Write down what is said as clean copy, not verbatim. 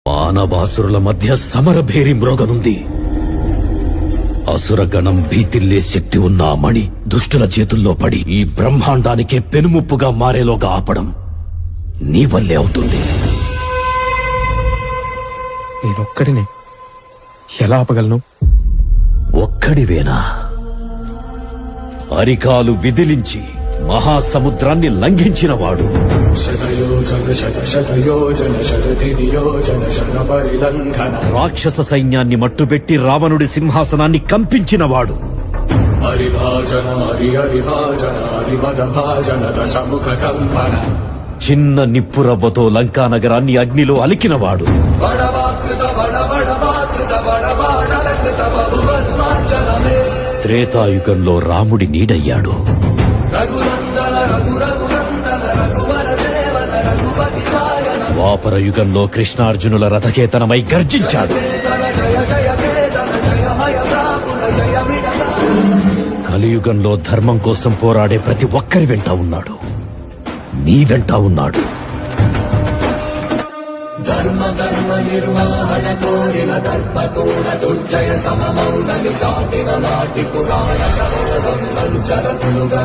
మానవాసురుల మధ్య సమరభేరి మ్రోగనుంది. అసురగణం భీతిల్లే శక్తి ఉన్న ఆ మణి దుష్టుల చేతుల్లో పడి ఈ బ్రహ్మాండానికే పెనుముప్పుగా మారేలోగా ఆపడం నీ వల్లే అవుతుంది. నేనొక్కడినే ఎలా ఆపగలను? ఒక్కడివేనా? అరికాలు విదిలించి మహాసముద్రాన్ని లంఘించినవాడు, రాక్షస సైన్యాన్ని మట్టుబెట్టి రావణుడి సింహాసనాన్ని కంపించినవాడు, చిన్న నిప్పురవ్వతో లంకా నగరాన్ని అగ్నిలో అలికినవాడు, త్రేతాయుగంలో రాముడి నీడయ్యాడు, ద్వాపర యుగంలో కృష్ణార్జునుల రథకేతనమై గర్జించాడు, కలియుగంలో ధర్మం కోసం పోరాడే ప్రతి ఒక్కరి వెంట ఉన్నాడు. నీ వెంట ఉన్నాడు. ధర్మ ధర్మ నిర్వహణ కోరిన దర్పతోడ దుర్జయ సమమౌనని చాటిన నాటి పురాణ ప్రబోధం జరతులుగా